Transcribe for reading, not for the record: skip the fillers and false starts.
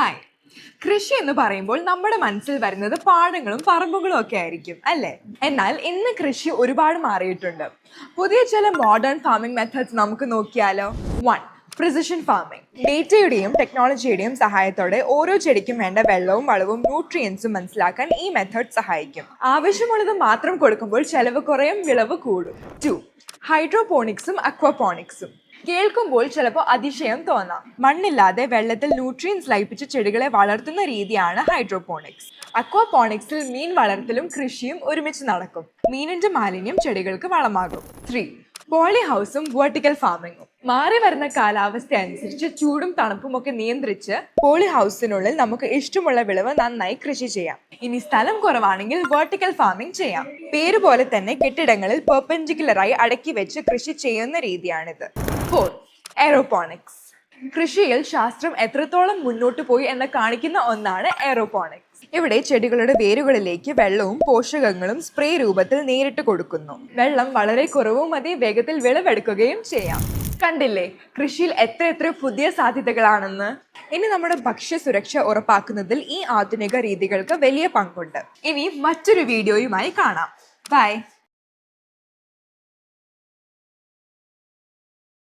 Hi. കൃഷി എന്ന് പറയുമ്പോൾ നമ്മുടെ മനസ്സിൽ വരുന്നത് പാടങ്ങളും പറമ്പുകളും ഒക്കെ ആയിരിക്കും അല്ലേ? എന്നാൽ ഇന്ന് കൃഷി ഒരുപാട് മാറിയിട്ടുണ്ട്. പുതിയ ചില മോഡേൺ ഫാമിംഗ് മെത്തേഡ്സ് നമുക്ക് നോക്കിയാലോ? 1. Precision farming. ഡേറ്റയുടെയും ടെക്നോളജിയുടെയും സഹായത്തോടെ ഓരോ ചെടിക്കും വേണ്ട വെള്ളവും വളവും ന്യൂട്രിയൻസും മനസ്സിലാക്കാൻ ഈ മെത്തേഡ് സഹായിക്കും. ആവശ്യമുള്ളത് മാത്രം കൊടുക്കുമ്പോൾ ചെലവ് കുറയും, വിളവ് കൂടും. 2. ഹൈഡ്രോപോണിക്സും അക്വാപോണിക്സും. കേൾക്കുമ്പോൾ ചിലപ്പോൾ അതിശയം തോന്നാം. മണ്ണില്ലാതെ വെള്ളത്തിൽ ന്യൂട്രിയൻസ് ലയിപ്പിച്ച് ചെടികളെ വളർത്തുന്ന രീതിയാണ് ഹൈഡ്രോപോണിക്സ്. അക്വാപോണിക്സിൽ മീൻ വളർത്തലും കൃഷിയും ഒരുമിച്ച് നടക്കും. മീനിന്റെ മാലിന്യം ചെടികൾക്ക് വളമാകും. 3. Poly ഹൗസും vertical ഫാമിങ്ങും. മാറി വരുന്ന കാലാവസ്ഥ അനുസരിച്ച് ചൂടും തണുപ്പും ഒക്കെ നിയന്ത്രിച്ച് പോളി ഹൗസിനുള്ളിൽ നമുക്ക് ഇഷ്ടമുള്ള വിളവ് നന്നായി കൃഷി ചെയ്യാം. ഇനി സ്ഥലം കുറവാണെങ്കിൽ വെർട്ടിക്കൽ ഫാമിംഗ് ചെയ്യാം. പേര് പോലെ തന്നെ കെട്ടിടങ്ങളിൽ പെർപെൻഡിക്കുലറായി അടക്കി വെച്ച് കൃഷി ചെയ്യുന്ന രീതിയാണിത്. 4. എയറോപോണിക്സ്. കൃഷിയിൽ ശാസ്ത്രം എത്രത്തോളം മുന്നോട്ട് പോയി എന്ന് കാണിക്കുന്ന ഒന്നാണ് എയറോപോണിക്സ്. ഇവിടെ ചെടികളുടെ വേരുകളിലേക്ക് വെള്ളവും പോഷകങ്ങളും സ്പ്രേ രൂപത്തിൽ നേരിട്ട് കൊടുക്കുന്നു. വെള്ളം വളരെ കുറവും മതി, വേഗത്തിൽ വിളവെടുക്കുകയും ചെയ്യാം. കണ്ടില്ലേ കൃഷിയിൽ എത്ര പുതിയ സാധ്യതകളാണെന്ന്. ഇനി നമ്മുടെ ഭക്ഷ്യ സുരക്ഷ ഉറപ്പാക്കുന്നതിൽ ഈ ആധുനിക രീതികൾക്ക് വലിയ പങ്കുണ്ട്. ഇനി മറ്റൊരു വീഡിയോയുമായി കാണാം. ബൈ.